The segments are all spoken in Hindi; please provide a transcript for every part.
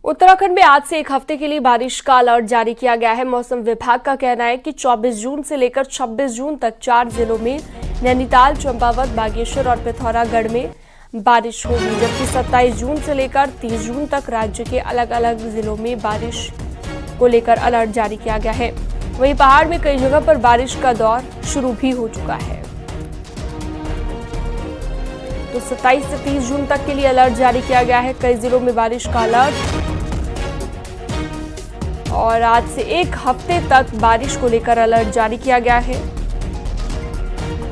उत्तराखंड में आज से एक हफ्ते के लिए बारिश का अलर्ट जारी किया गया है। मौसम विभाग का कहना है कि 24 जून से लेकर 26 जून तक 4 जिलों में नैनीताल, चंपावत, बागेश्वर और पिथौरागढ़ में बारिश होगी, जबकि 27 जून से लेकर 30 जून तक राज्य के अलग अलग जिलों में बारिश को लेकर अलर्ट जारी किया गया है। वहीं पहाड़ में कई जगह पर बारिश का दौर शुरू भी हो चुका है। तो 27 से 30 जून तक के लिए अलर्ट जारी किया गया है। कई जिलों में बारिश का अलर्ट और आज से एक हफ्ते तक बारिश को लेकर अलर्ट जारी किया गया है।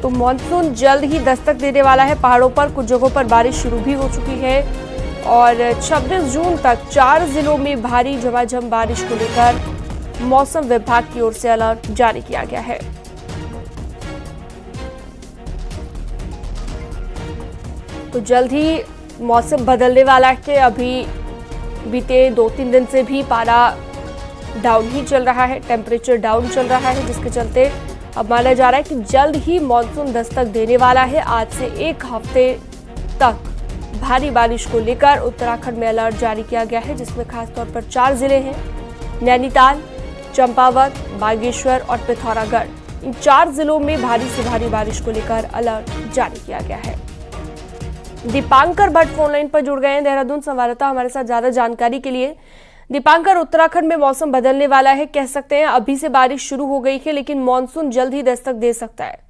तो मानसून जल्द ही दस्तक देने वाला है। पहाड़ों पर कुछ जगहों पर बारिश शुरू भी हो चुकी है और 26 जून तक 4 जिलों में भारी झमाझम बारिश को लेकर मौसम विभाग की ओर से अलर्ट जारी किया गया है। तो जल्द ही मौसम बदलने वाला है। अभी बीते 2-3 दिन से भी पारा डाउन ही चल रहा है, टेम्परेचर डाउन चल रहा है, जिसके चलते अब माना जा रहा है कि जल्द ही मानसून दस्तक देने वाला है। आज से एक हफ्ते तक भारी बारिश को लेकर उत्तराखंड में अलर्ट जारी किया गया है, जिसमें खासतौर पर 4 जिले हैं, नैनीताल, चंपावत, बागेश्वर और पिथौरागढ़। इन 4 जिलों में भारी से भारी बारिश को लेकर अलर्ट जारी किया गया है। दीपांकर भट्ट फोनलाइन पर जुड़ गए हैं देहरादून संवाददाता हमारे साथ ज्यादा जानकारी के लिए। दीपांकर, उत्तराखंड में मौसम बदलने वाला है, कह सकते हैं अभी से बारिश शुरू हो गई है, लेकिन मानसून जल्द ही दस्तक दे सकता है।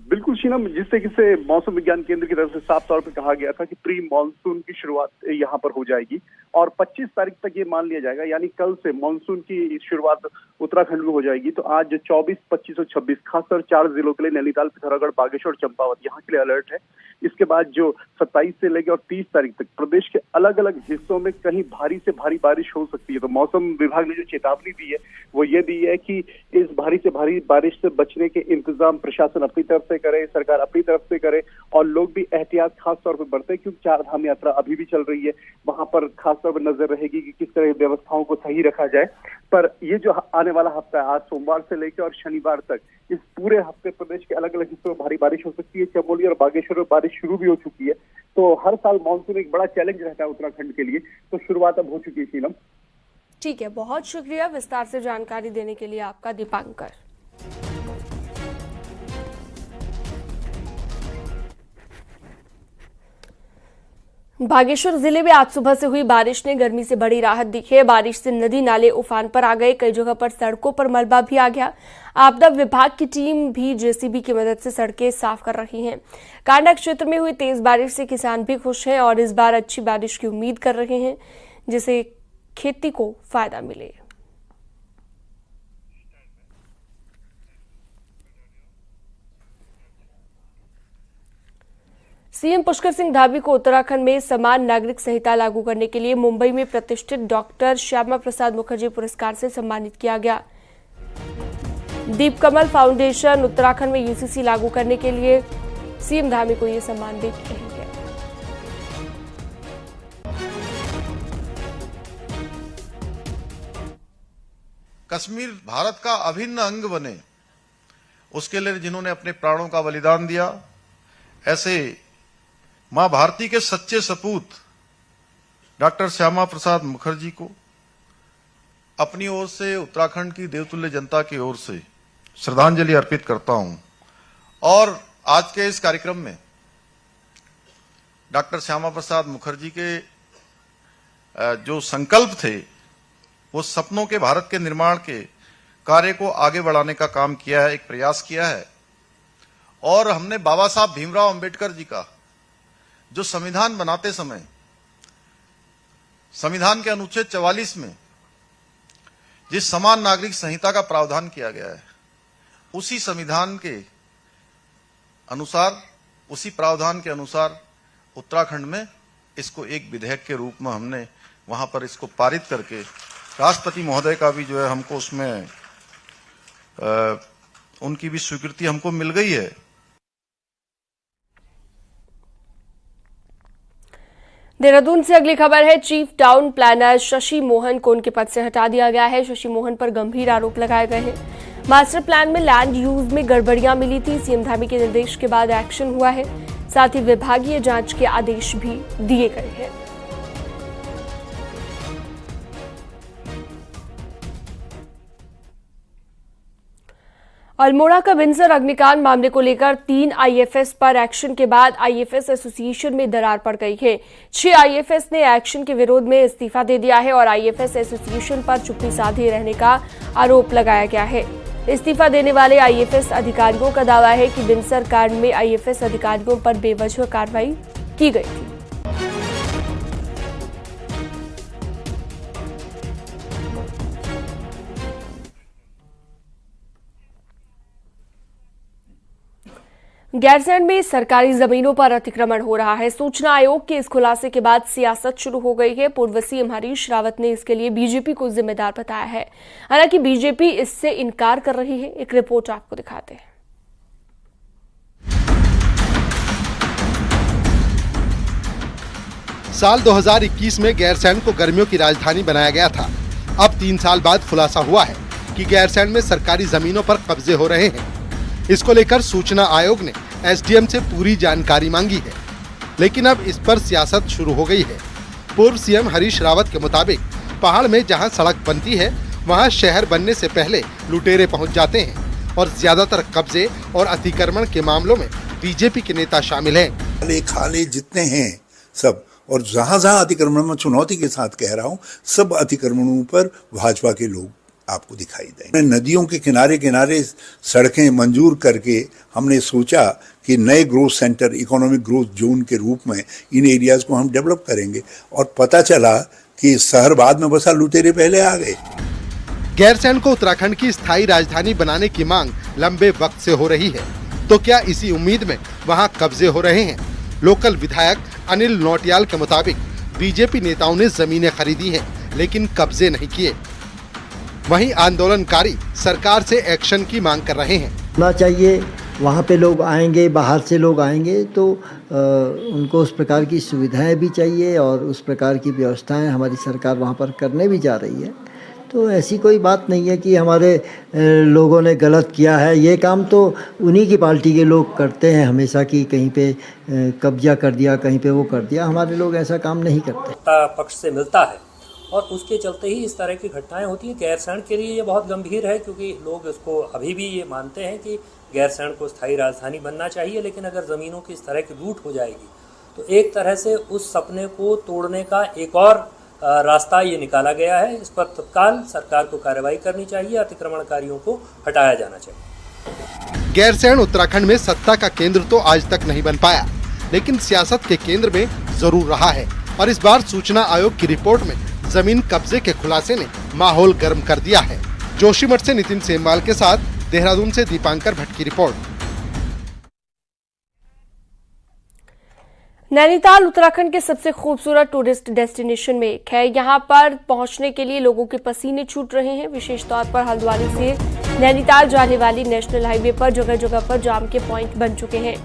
बिल्कुल शीनम, जिस तरीके से मौसम विज्ञान केंद्र की तरफ से साफ तौर पर कहा गया था कि प्री मानसून की शुरुआत यहाँ पर हो जाएगी और 25 तारीख तक ये मान लिया जाएगा, यानी कल से मानसून की शुरुआत उत्तराखंड में हो जाएगी। तो आज 24, 25 और 26 खासकर 4 जिलों के लिए नैनीताल, पिथौरागढ़, बागेश्वर, चंपावत यहाँ के लिए अलर्ट है। इसके बाद जो 27 से लेकर और 30 तारीख तक प्रदेश के अलग अलग हिस्सों में कहीं भारी से भारी बारिश हो सकती है। तो मौसम विभाग ने जो चेतावनी दी है वो ये दी है कि इस भारी से भारी बारिश से बचने के इंतजाम प्रशासन अपनी तरफ से करे, सरकार अपनी तरफ से करे और लोग भी एहतियात खास तौर पर बरते, क्योंकि 4 धाम यात्रा अभी भी चल रही है। वहां पर खास तौर पर नजर रहेगी कि किस तरह व्यवस्थाओं को सही रखा जाए। पर ये जो आने वाला हफ्ता है, आज सोमवार से लेकर और शनिवार तक, इस पूरे हफ्ते प्रदेश के अलग अलग हिस्सों में भारी बारिश हो सकती है। चमोली और बागेश्वर में बारिश शुरू भी हो चुकी है। तो हर साल मानसून एक बड़ा चैलेंज रहता है उत्तराखंड के लिए, तो शुरुआत अब हो चुकी है शीलम। ठीक है, बहुत शुक्रिया विस्तार से जानकारी देने के लिए आपका दीपांकर। बागेश्वर जिले में आज सुबह से हुई बारिश ने गर्मी से बड़ी राहत दी है। बारिश से नदी नाले उफान पर आ गए, कई जगह पर सड़कों पर मलबा भी आ गया। आपदा विभाग की टीम भी जेसीबी की मदद से सड़कें साफ कर रही हैं। कांडा क्षेत्र में हुई तेज बारिश से किसान भी खुश हैं और इस बार अच्छी बारिश की उम्मीद कर रहे हैं, जिससे खेती को फायदा मिले। सीएम पुष्कर सिंह धामी को उत्तराखंड में समान नागरिक संहिता लागू करने के लिए मुंबई में प्रतिष्ठित डॉक्टर श्यामा प्रसाद मुखर्जी पुरस्कार से सम्मानित किया गया। दीपकमल फाउंडेशन उत्तराखंड में यूसीसी लागू करने के लिए सीएम धामी को यह सम्मान दे रही है। कश्मीर भारत का अभिन्न अंग बने, उसके लिए जिन्होंने अपने प्राणों का बलिदान दिया, ऐसे मां भारती के सच्चे सपूत डॉक्टर श्यामा प्रसाद मुखर्जी को अपनी ओर से, उत्तराखंड की देवतुल्य जनता की ओर से श्रद्धांजलि अर्पित करता हूं। और आज के इस कार्यक्रम में डॉक्टर श्यामा प्रसाद मुखर्जी के जो संकल्प थे, वो सपनों के भारत के निर्माण के कार्य को आगे बढ़ाने का काम किया है, एक प्रयास किया है। और हमने बाबा साहब भीमराव अंबेडकर जी का जो संविधान बनाते समय संविधान के अनुच्छेद 44 में जिस समान नागरिक संहिता का प्रावधान किया गया है, उसी संविधान के अनुसार, उसी प्रावधान के अनुसार उत्तराखंड में इसको एक विधेयक के रूप में हमने वहां पर इसको पारित करके राष्ट्रपति महोदय का भी जो है हमको उसमें उनकी भी स्वीकृति हमको मिल गई है। देहरादून से अगली खबर है। Chief town planner Shashi Mohan को उनके पद से हटा दिया गया है। शशि मोहन पर गंभीर आरोप लगाए गए हैं। मास्टर प्लान में लैंड यूज में गड़बड़ियां मिली थी। सीएम धामी के निर्देश के बाद एक्शन हुआ है, साथ ही विभागीय जांच के आदेश भी दिए गए हैं। अल्मोड़ा का बिनसर अग्निकांड मामले को लेकर 3 आईएफएस पर एक्शन के बाद आईएफएस एसोसिएशन में दरार पड़ गई है। 6 आईएफएस ने एक्शन के विरोध में इस्तीफा दे दिया है और आईएफएस एसोसिएशन पर चुप्पी साधे रहने का आरोप लगाया गया है। इस्तीफा देने वाले आईएफएस अधिकारियों का दावा है कि बिनसर कांड में आईएफएस अधिकारियों पर बेवजह कार्रवाई की गई थी। गैरसैंण में सरकारी जमीनों पर अतिक्रमण हो रहा है। सूचना आयोग के इस खुलासे के बाद सियासत शुरू हो गई है। पूर्व सीएम हरीश रावत ने इसके लिए बीजेपी को जिम्मेदार बताया है। हालांकि बीजेपी इससे इनकार कर रही है। एक रिपोर्ट आपको दिखाते हैं। साल 2021 में गैरसैंण को गर्मियों की राजधानी बनाया गया था। अब 3 साल बाद खुलासा हुआ है कि गैरसैंण में सरकारी जमीनों पर कब्जे हो रहे हैं। इसको लेकर सूचना आयोग ने एसडीएम से पूरी जानकारी मांगी है, लेकिन अब इस पर सियासत शुरू हो गई है। पूर्व सीएम हरीश रावत के मुताबिक पहाड़ में जहां सड़क बनती है वहां शहर बनने से पहले लुटेरे पहुंच जाते हैं और ज्यादातर कब्जे और अतिक्रमण के मामलों में बीजेपी के नेता शामिल हैं। खाले जितने हैं सब, और जहां अतिक्रमण में चुनौती के साथ कह रहा हूं, सब अतिक्रमणों पर भाजपा के लोग आपको दिखाई देंगे। नदियों के किनारे किनारे सड़कें मंजूर करके हमने सोचा कि नए growth centre, economic growth zone के रूप में इन एरियाज को हम डेवलप करेंगे, और पता चला कि शहर बाद में बसा, लुटेरे पहले आ गए। गैरसैंण को उत्तराखंड की स्थायी राजधानी बनाने की मांग लंबे वक्त से हो रही है, तो क्या इसी उम्मीद में वहां कब्जे हो रहे हैं? लोकल विधायक अनिल नौटियाल के मुताबिक बीजेपी नेताओं ने जमीनें खरीदी हैं, लेकिन कब्जे नहीं किए। वहीं आंदोलनकारी सरकार से एक्शन की मांग कर रहे हैं। होना चाहिए, वहाँ पे लोग आएंगे, बाहर से लोग आएंगे तो उनको उस प्रकार की सुविधाएं भी चाहिए और उस प्रकार की व्यवस्थाएं हमारी सरकार वहाँ पर करने भी जा रही है। तो ऐसी कोई बात नहीं है कि हमारे लोगों ने गलत किया है। ये काम तो उन्हीं की पार्टी के लोग करते हैं हमेशा, कि कहीं पे कब्जा कर दिया, कहीं पे वो कर दिया। हमारे लोग ऐसा काम नहीं करते। पक्ष से मिलता है और उसके चलते ही इस तरह की घटनाएं होती हैं। गैरसैंण के लिए ये बहुत गंभीर है, क्योंकि लोग इसको अभी भी ये मानते हैं कि गैरसैंण को स्थायी राजधानी बनना चाहिए, लेकिन अगर ज़मीनों की इस तरह की लूट हो जाएगी तो एक तरह से उस सपने को तोड़ने का एक और रास्ता ये निकाला गया है। इस पर तत्काल सरकार को कार्रवाई करनी चाहिए, अतिक्रमणकारियों को हटाया जाना चाहिए। गैरसैंण उत्तराखंड में सत्ता का केंद्र तो आज तक नहीं बन पाया, लेकिन सियासत के केंद्र में जरूर रहा है। और इस बार सूचना आयोग की रिपोर्ट में जमीन कब्जे के खुलासे ने माहौल गर्म कर दिया है। जोशीमठ से नितिन सेमवाल के साथ देहरादून से दीपांकर भट्ट की रिपोर्ट। नैनीताल उत्तराखंड के सबसे खूबसूरत टूरिस्ट डेस्टिनेशन में एक है। यहां पर पहुंचने के लिए लोगों के पसीने छूट रहे हैं। विशेष तौर पर हल्द्वानी से नैनीताल जाने वाली नेशनल हाईवे पर जगह जगह पर जाम के पॉइंट बन चुके हैं।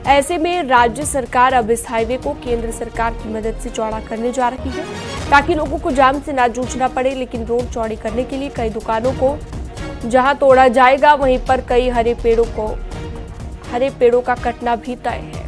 ऐसे में राज्य सरकार अब इस हाईवे को केंद्र सरकार की मदद से चौड़ा करने जा रही है, ताकि लोगों को जाम से ना जूझना पड़े। लेकिन रोड चौड़ी करने के लिए कई दुकानों को जहां तोड़ा जाएगा, वहीं पर कई हरे पेड़ों का कटना भी तय है।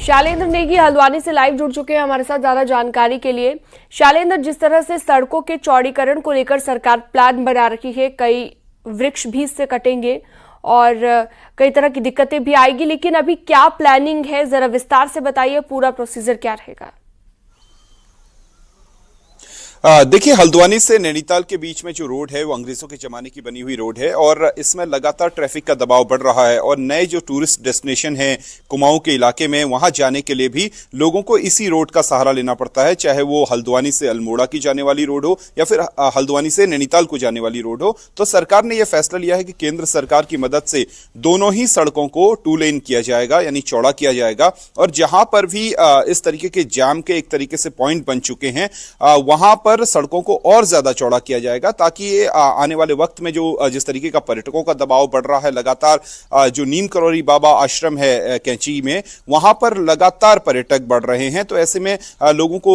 शालेंद्र नेगी हल्द्वानी से लाइव जुड़ चुके हैं हमारे साथ ज्यादा जानकारी के लिए। शालेंद्र, जिस तरह से सड़कों के चौड़ीकरण को लेकर सरकार प्लान बना रही है, कई वृक्ष भी इससे कटेंगे और कई तरह की दिक्कतें भी आएगी, लेकिन अभी क्या प्लानिंग है, जरा विस्तार से बताइए, पूरा प्रोसीजर क्या रहेगा? देखिए, हल्द्वानी से नैनीताल के बीच में जो रोड है वो अंग्रेजों के जमाने की बनी हुई रोड है और इसमें लगातार ट्रैफिक का दबाव बढ़ रहा है और नए जो टूरिस्ट डेस्टिनेशन है कुमाऊं के इलाके में, वहां जाने के लिए भी लोगों को इसी रोड का सहारा लेना पड़ता है, चाहे वो हल्द्वानी से अल्मोड़ा की जाने वाली रोड हो या फिर हल्द्वानी से नैनीताल को जाने वाली रोड हो। तो सरकार ने यह फैसला लिया है कि केंद्र सरकार की मदद से दोनों ही सड़कों को 2 लेन किया जाएगा, यानी चौड़ा किया जाएगा। और जहां पर भी इस तरीके के जाम के एक तरीके से पॉइंट बन चुके हैं, वहां पर पर सड़कों को और ज्यादा चौड़ा किया जाएगा, ताकि ये आने वाले वक्त में जो जिस तरीके का पर्यटकों का दबाव बढ़ रहा है लगातार, जो नीम करौरी बाबा आश्रम है कैंची में, वहां पर लगातार पर्यटक बढ़ रहे हैं। तो ऐसे में लोगों को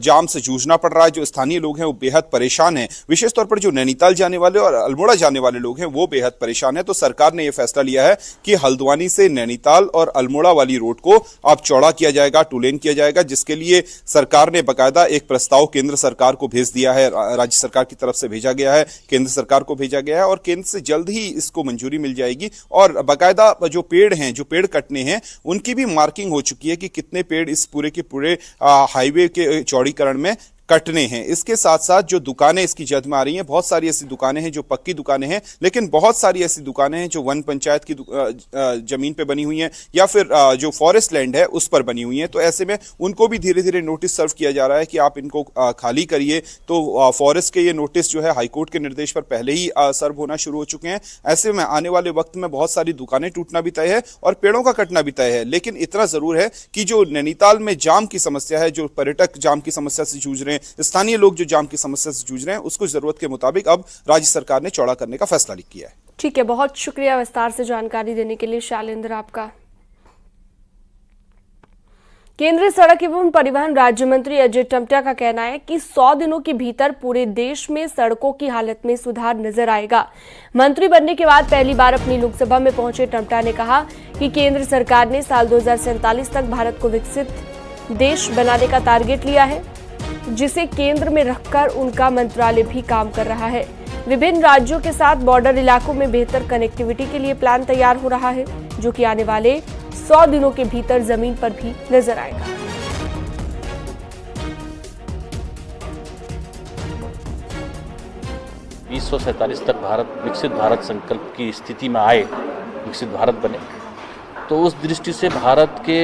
जाम से जूझना पड़ रहा है। जो स्थानीय लोग हैं वो बेहद परेशान हैं, विशेष तौर पर जो नैनीताल जाने वाले और अल्मोड़ा जाने वाले लोग हैं वो बेहद परेशान हैं। तो सरकार ने यह फैसला लिया है कि हल्द्वानी से नैनीताल और अल्मोड़ा वाली रोड को अब चौड़ा किया जाएगा, 2 लेन किया जाएगा, जिसके लिए सरकार ने बाकायदा एक प्रस्ताव केंद्र सरकार को भेज दिया है। राज्य सरकार की तरफ से भेजा गया है, केंद्र सरकार को भेजा गया है और केंद्र से जल्द ही इसको मंजूरी मिल जाएगी। और बाकायदा जो पेड़ हैं, जो पेड़ कटने हैं, उनकी भी मार्किंग हो चुकी है कि कितने पेड़ इस पूरे के पूरे हाईवे के चौड़ीकरण में कटने हैं। इसके साथ साथ जो दुकानें इसकी जद में आ रही हैं, बहुत सारी ऐसी दुकानें हैं जो पक्की दुकानें हैं, लेकिन बहुत सारी ऐसी दुकानें हैं जो वन पंचायत की जमीन पे बनी हुई हैं या फिर जो फॉरेस्ट लैंड है उस पर बनी हुई हैं। तो ऐसे में उनको भी धीरे धीरे नोटिस सर्व किया जा रहा है कि आप इनको खाली करिए। तो फॉरेस्ट के ये नोटिस जो है हाईकोर्ट के निर्देश पर पहले ही सर्व होना शुरू हो चुके हैं। ऐसे में आने वाले वक्त में बहुत सारी दुकानें टूटना भी तय है और पेड़ों का कटना भी तय है। लेकिन इतना जरूर है कि जो नैनीताल में जाम की समस्या है, जो पर्यटक जाम की समस्या से जूझ रहे हैं, स्थानीय लोग जो जाम की समस्या से जूझ रहे हैं, उसको जरूरत के मुताबिक अब राज्य सरकार ने चौड़ा करने का फैसला किया है। ठीक है, बहुत शुक्रिया विस्तार से जानकारी देने के लिए शैलेंद्र आपका। केंद्रीय सड़क एवं परिवहन राज्य मंत्री अजय टम्टा का कहना है कि 100 दिनों के भीतर पूरे देश में सड़कों की हालत में सुधार नजर आएगा। मंत्री बनने के बाद पहली बार अपनी लोकसभा में पहुंचे टम्टा ने कहा कि केंद्र सरकार ने साल 2047 तक भारत को विकसित देश बनाने का टारगेट लिया है, जिसे केंद्र में रखकर उनका मंत्रालय भी काम कर रहा है। विभिन्न राज्यों के साथ बॉर्डर इलाकों में बेहतर कनेक्टिविटी के लिए प्लान तैयार हो रहा है, जो कि आने वाले 100 दिनों के भीतर जमीन पर भी नजर आएगा। (2047) तक भारत विकसित भारत संकल्प की स्थिति में आए, विकसित भारत बने, तो उस दृष्टि से भारत के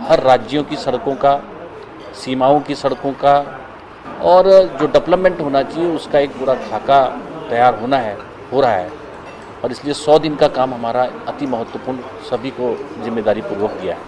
हर राज्यों की सड़कों का, सीमाओं की सड़कों का और जो डेवलपमेंट होना चाहिए उसका एक पूरा खाका तैयार होना है, हो रहा है। और इसलिए 100 दिन का काम हमारा अति महत्वपूर्ण, सभी को जिम्मेदारी पूर्वक दिया है।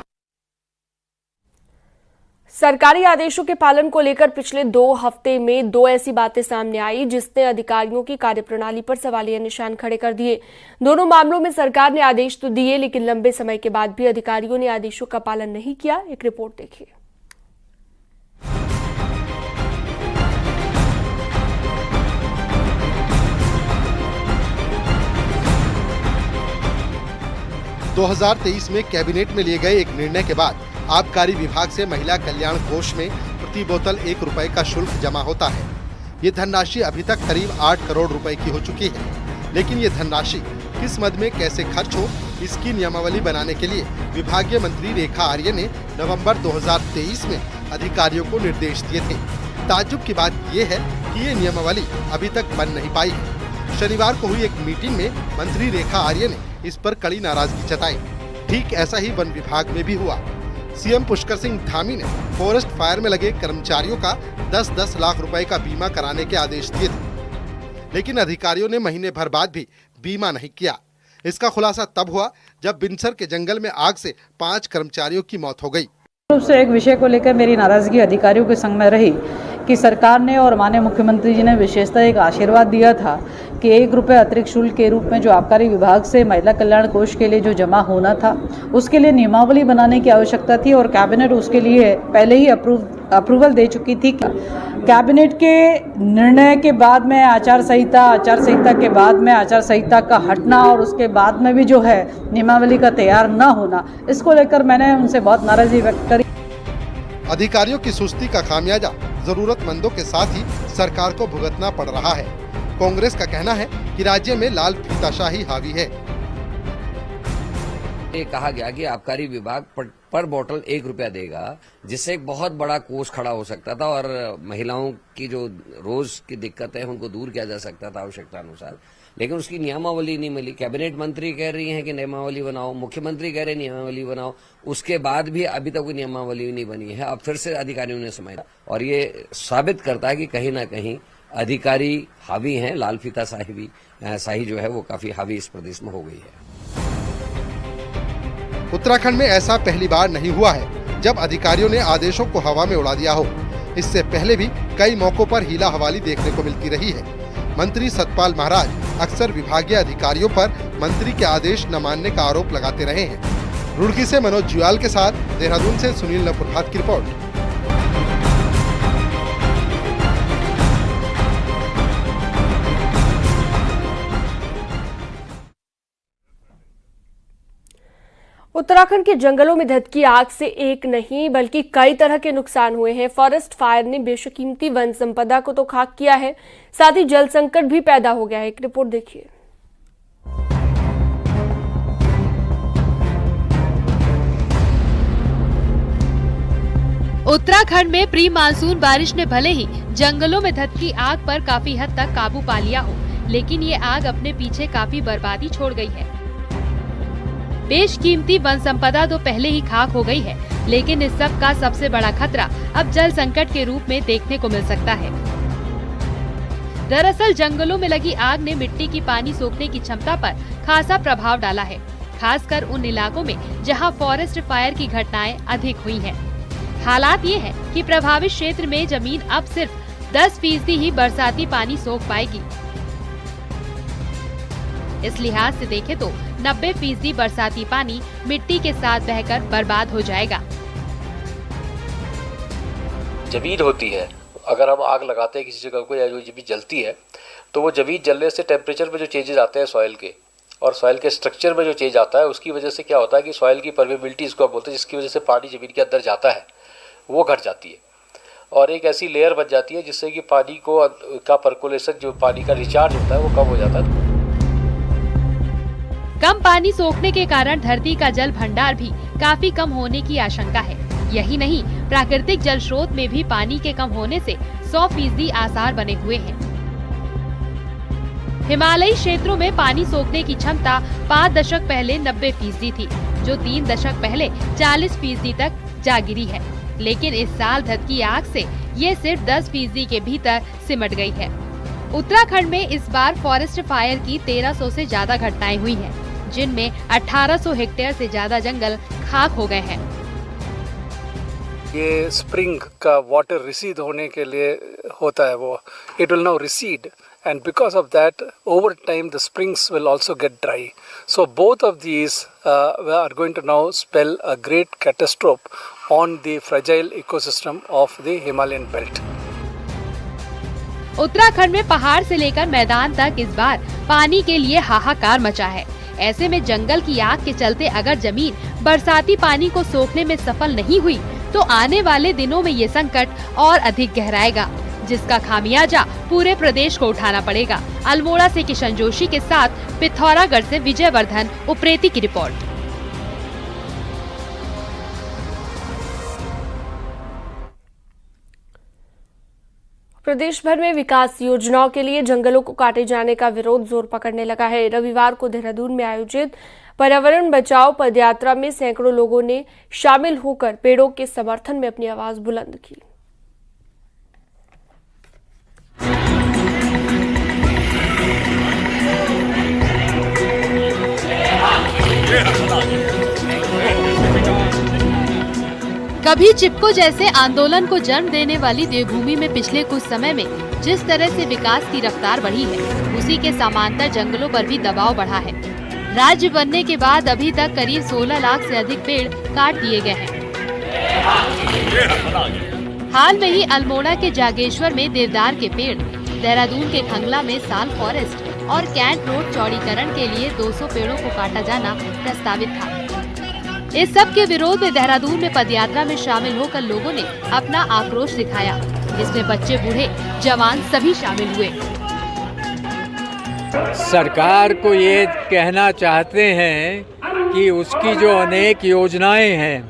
सरकारी आदेशों के पालन को लेकर पिछले 2 हफ्ते में 2 ऐसी बातें सामने आई जिसने अधिकारियों की कार्यप्रणाली पर सवालिया निशान खड़े कर दिए। दोनों मामलों में सरकार ने आदेश तो दिए, लेकिन लंबे समय के बाद भी अधिकारियों ने आदेशों का पालन नहीं किया। एक रिपोर्ट देखिए। दो 2023 में कैबिनेट में लिए गए एक निर्णय के बाद आबकारी विभाग से महिला कल्याण कोष में प्रति बोतल 1 रुपए का शुल्क जमा होता है। ये धनराशि अभी तक करीब 8 करोड़ रुपए की हो चुकी है, लेकिन ये धनराशि किस मद में कैसे खर्च हो, इसकी नियमावली बनाने के लिए विभागीय मंत्री रेखा आर्य ने नवंबर 2023 में अधिकारियों को निर्देश दिए थे। ताज्जुब की बात ये है कि ये नियमावली अभी तक बन नहीं पाई है। शनिवार को हुई एक मीटिंग में मंत्री रेखा आर्य ने इस पर कड़ी नाराजगी जताई। ठीक ऐसा ही वन विभाग में भी हुआ। सीएम पुष्कर सिंह धामी ने फॉरेस्ट फायर में लगे कर्मचारियों का 10-10 लाख रुपए का बीमा कराने के आदेश दिए थे, लेकिन अधिकारियों ने महीने भर बाद भी बीमा नहीं किया। इसका खुलासा तब हुआ जब बिनसर के जंगल में आग से 5 कर्मचारियों की मौत हो गई। रूप से एक विषय को लेकर मेरी नाराजगी अधिकारियों के संग में रही कि सरकार ने और माननीय मुख्यमंत्री जी ने विशेषतः एक आशीर्वाद दिया था कि 1 रुपये अतिरिक्त शुल्क के रूप में जो आबकारी विभाग से महिला कल्याण कोष के लिए जो जमा होना था, उसके लिए नियमावली बनाने की आवश्यकता थी और कैबिनेट उसके लिए पहले ही अप्रूवल दे चुकी थी। कैबिनेट के निर्णय के बाद में आचार संहिता के बाद में आचार संहिता का हटना और उसके बाद में भी जो है नियमावली का तैयार न होना, इसको लेकर मैंने उनसे बहुत नाराजगी व्यक्त करी। अधिकारियों की सुस्ती का खामियाजा जरूरतमंदों के साथ ही सरकार को भुगतना पड़ रहा है। कांग्रेस का कहना है कि राज्य में लाल फीताशाही हावी है। ये कहा गया कि आबकारी विभाग पर बोतल 1 रुपया देगा, जिससे एक बहुत बड़ा कोष खड़ा हो सकता था और महिलाओं की जो रोज की दिक्कत है उनको दूर किया जा सकता था आवश्यकता अनुसार, लेकिन उसकी नियमावली नहीं मिली। कैबिनेट मंत्री कह रही हैं कि नियमावली बनाओ, मुख्यमंत्री कह रहे हैं नियमावली बनाओ, उसके बाद भी अभी तक कोई नियमावली नहीं बनी है। अब फिर से अधिकारियों ने समझा और ये साबित करता है कि कहीं ना कहीं अधिकारी हावी हैं, लाल फीता शाही जो है वो काफी हावी इस प्रदेश में हो गई है। उत्तराखंड में ऐसा पहली बार नहीं हुआ है जब अधिकारियों ने आदेशों को हवा में उड़ा दिया हो। इससे पहले भी कई मौकों पर हीला हवाली देखने को मिलती रही है। मंत्री सतपाल महाराज अक्सर विभागीय अधिकारियों पर मंत्री के आदेश न मानने का आरोप लगाते रहे हैं। रुड़की से मनोज जुयाल के साथ देहरादून से सुनील नपुरहाट की रिपोर्ट। उत्तराखंड के जंगलों में धधकी आग से एक नहीं बल्कि कई तरह के नुकसान हुए हैं। फॉरेस्ट फायर ने बेशकीमती वन संपदा को तो खाक किया है, साथ ही जल संकट भी पैदा हो गया है। एक रिपोर्ट देखिए। उत्तराखंड में प्री मानसून बारिश ने भले ही जंगलों में धधकी आग पर काफी हद तक काबू पा लिया हो, लेकिन ये आग अपने पीछे काफी बर्बादी छोड़ गई है। बेशकीमती वन संपदा तो पहले ही खाक हो गई है, लेकिन इस सब का सबसे बड़ा खतरा अब जल संकट के रूप में देखने को मिल सकता है। दरअसल जंगलों में लगी आग ने मिट्टी की पानी सोखने की क्षमता पर खासा प्रभाव डाला है, खासकर उन इलाकों में जहां फॉरेस्ट फायर की घटनाएं अधिक हुई हैं। हालात ये है कि प्रभावित क्षेत्र में जमीन अब सिर्फ 10% ही बरसाती पानी सोख पाएगी। इस लिहाज से देखें तो 90% बरसाती पानी मिट्टी के साथ बहकर बर्बाद हो जाएगा। जमीन होती है, अगर हम आग लगाते हैं किसी जगह को या जो जमीन जलती है तो वो जमीन जलने से टेम्परेचर में जो चेंजेस आते हैं सॉइल के और सॉइल के स्ट्रक्चर में जो चेंज आता है उसकी वजह से क्या होता है कि सॉइल की परमेबिलिटी इसको आप बोलते हैं, जिसकी वजह से पानी जमीन के अंदर जाता है वो घट जाती है और एक ऐसी लेयर बन जाती है जिससे कि पानी को का पर्कुलेशन, जो पानी का रिचार्ज होता है वो कम हो जाता है। कम पानी सोखने के कारण धरती का जल भंडार भी काफी कम होने की आशंका है। यही नहीं, प्राकृतिक जल स्रोत में भी पानी के कम होने से 100% आसार बने हुए हैं। हिमालयी क्षेत्रों में पानी सोखने की क्षमता 5 दशक पहले 90% थी, जो 3 दशक पहले 40% तक जा गिरी है। लेकिन इस साल धधकी आग से ये सिर्फ 10% के भीतर सिमट गई है। उत्तराखंड में इस बार फॉरेस्ट फायर की 1300 से ज्यादा घटनाएं हुई हैं, जिनमें 1800 हेक्टेयर से ज्यादा जंगल खाक हो गए हैं। ये स्प्रिंग का वाटर रिसीड होने के लिए होता है, वो it will now recede and because of that over time the springs will also get dry, so both of these are going to now spell a great catastrophe on the fragile ecosystem of the Himalayan belt. Uttarakhand में पहाड़ से लेकर मैदान तक इस बार पानी के लिए हाहाकार मचा है। ऐसे में जंगल की आग के चलते अगर जमीन बरसाती पानी को सोखने में सफल नहीं हुई तो आने वाले दिनों में ये संकट और अधिक गहराएगा, जिसका खामियाजा पूरे प्रदेश को उठाना पड़ेगा। अल्मोड़ा से किशन जोशी के साथ पिथौरागढ़ से विजय वर्धन, उप्रेती की रिपोर्ट। प्रदेश भर में विकास योजनाओं के लिए जंगलों को काटे जाने का विरोध जोर पकड़ने लगा है। रविवार को देहरादून में आयोजित पर्यावरण बचाओ पदयात्रा में सैकड़ों लोगों ने शामिल होकर पेड़ों के समर्थन में अपनी आवाज बुलंद की। कभी चिपको जैसे आंदोलन को जन्म देने वाली देवभूमि में पिछले कुछ समय में जिस तरह से विकास की रफ्तार बढ़ी है, उसी के समांतर जंगलों पर भी दबाव बढ़ा है। राज्य बनने के बाद अभी तक करीब 16 लाख से अधिक पेड़ काट दिए गए हैं। हाल में ही अल्मोड़ा के जागेश्वर में देवदार के पेड़, देहरादून के खंगला में साल फॉरेस्ट और कैंट रोड चौड़ीकरण के लिए 200 पेड़ों को काटा जाना प्रस्तावित था। इस सब के विरोध में देहरादून में पदयात्रा में शामिल होकर लोगों ने अपना आक्रोश दिखाया, जिसमें बच्चे, बूढ़े, जवान सभी शामिल हुए। सरकार को ये कहना चाहते हैं कि उसकी जो अनेक योजनाएं हैं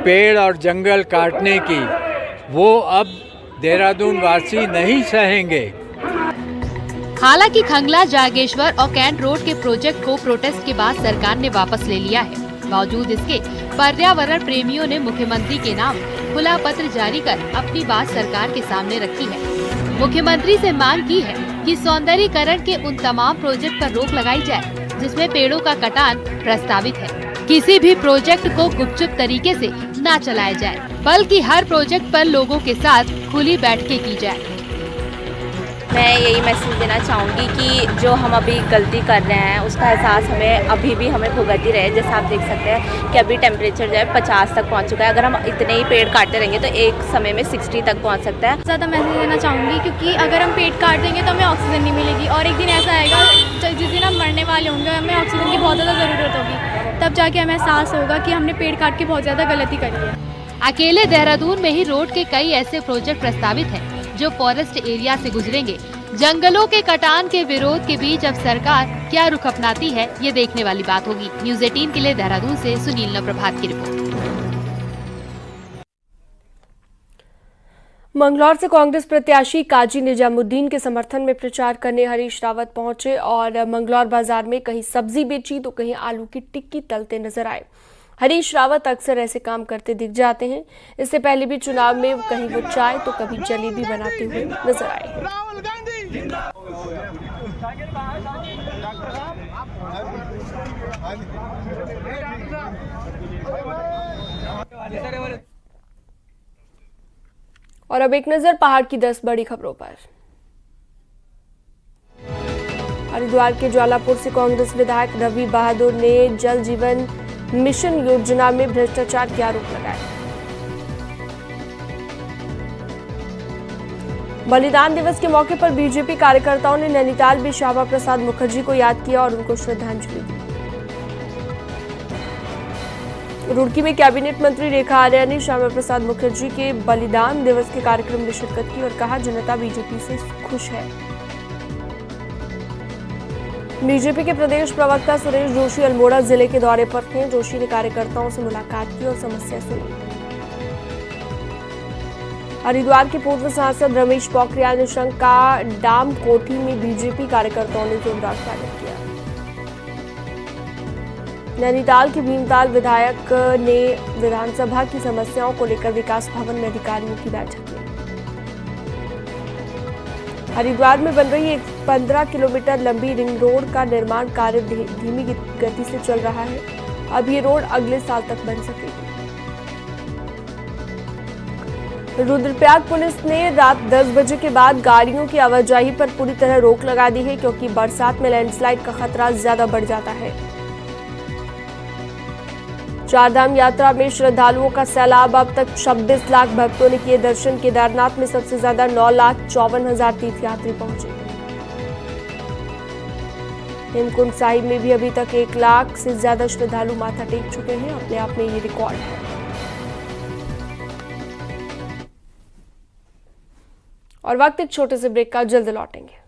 पेड़ और जंगल काटने की, वो अब देहरादून वासी नहीं सहेंगे। हालांकि खंगला, जागेश्वर और कैंट रोड के प्रोजेक्ट को प्रोटेस्ट के बाद सरकार ने वापस ले लिया है। बावजूद इसके पर्यावरण प्रेमियों ने मुख्यमंत्री के नाम खुला पत्र जारी कर अपनी बात सरकार के सामने रखी है। मुख्यमंत्री से मांग की है कि सौंदर्यीकरण के उन तमाम प्रोजेक्ट पर रोक लगाई जाए जिसमें पेड़ों का कटान प्रस्तावित है। किसी भी प्रोजेक्ट को गुपचुप तरीके से न चलाए जाए, बल्कि हर प्रोजेक्ट पर लोगों के साथ खुली बैठकें की जाए। मैं यही मैसेज देना चाहूँगी कि जो हम अभी गलती कर रहे हैं उसका एहसास हमें अभी भी भुगत ही रहे। जैसे आप देख सकते हैं कि अभी टेम्परेचर जो है 50 तक पहुँच चुका है। अगर हम इतने ही पेड़ काटते रहेंगे तो एक समय में 60 तक पहुँच सकता है। ज़्यादा मैसेज देना चाहूँगी क्योंकि अगर हम पेड़ काट देंगे तो हमें ऑक्सीजन नहीं मिलेगी और एक दिन ऐसा आएगा जिस दिन हम मरने वाले होंगे, हमें ऑक्सीजन की बहुत ज़्यादा ज़रूरत होगी। तब जाके हमें एहसास होगा कि हमने पेड़ काट के बहुत ज़्यादा गलती करी है। अकेले देहरादून में ही रोड के कई ऐसे प्रोजेक्ट प्रस्तावित हैं जो फॉरेस्ट एरिया से गुजरेंगे। जंगलों के कटान के विरोध के बीच अब सरकार क्या रुख अपनाती है, ये देखने वाली बात होगी। न्यूज़ 18 के लिए देहरादून से सुनील नवप्रभात की रिपोर्ट। मंगलौर से कांग्रेस प्रत्याशी काजी निजामुद्दीन के समर्थन में प्रचार करने हरीश रावत पहुंचे और मंगलौर बाजार में कहीं सब्जी बेची तो कहीं आलू की टिक्की तलते नजर आए। हरीश रावत अक्सर ऐसे काम करते दिख जाते हैं। इससे पहले भी चुनाव में कहीं वो चाय तो कभी जलेबी बनाते हुए नजर आए हैं। और अब एक नजर पहाड़ की 10 बड़ी खबरों पर। हरिद्वार के ज्वालापुर से कांग्रेस विधायक रवि बहादुर ने जल जीवन मिशन योजना में भ्रष्टाचार के आरोप लगाए। बलिदान दिवस के मौके पर बीजेपी कार्यकर्ताओं ने नैनीताल में श्यामा प्रसाद मुखर्जी को याद किया और उनको श्रद्धांजलि दी। रुड़की में कैबिनेट मंत्री रेखा आर्या ने श्यामा प्रसाद मुखर्जी के बलिदान दिवस के कार्यक्रम में शिरकत की और कहा जनता बीजेपी से खुश है। बीजेपी के प्रदेश प्रवक्ता सुरेश जोशी अल्मोड़ा जिले के दौरे पर थे। जोशी ने कार्यकर्ताओं से मुलाकात की और समस्या सुनी। हरिद्वार के पूर्व सांसद रमेश पोखरियाल निशंक का डाम कोठी में बीजेपी कार्यकर्ताओं ने जोरदार स्वागत किया। नैनीताल के भीमताल विधायक ने विधानसभा की समस्याओं को लेकर विकास भवन में अधिकारियों की बैठक की। हरिद्वार में बन रही 15 किलोमीटर लंबी रिंग रोड का निर्माण कार्य धीमी गति से चल रहा है। अब ये रोड अगले साल तक बन सकेगी। रुद्रप्रयाग पुलिस ने रात 10 बजे के बाद गाड़ियों की आवाजाही पर पूरी तरह रोक लगा दी है क्योंकि बरसात में लैंडस्लाइड का खतरा ज्यादा बढ़ जाता है। चारधाम यात्रा में श्रद्धालुओं का सैलाब। अब तक 26 लाख भक्तों ने किए दर्शन। केदारनाथ में सबसे ज्यादा 9,54,000 तीर्थयात्री पहुंचे। हेमकुंड साहिब में भी अभी तक 1 लाख से ज्यादा श्रद्धालु माथा टेक चुके हैं। अपने आप में ये रिकॉर्ड है। और वक्त एक छोटे से ब्रेक का, जल्द लौटेंगे।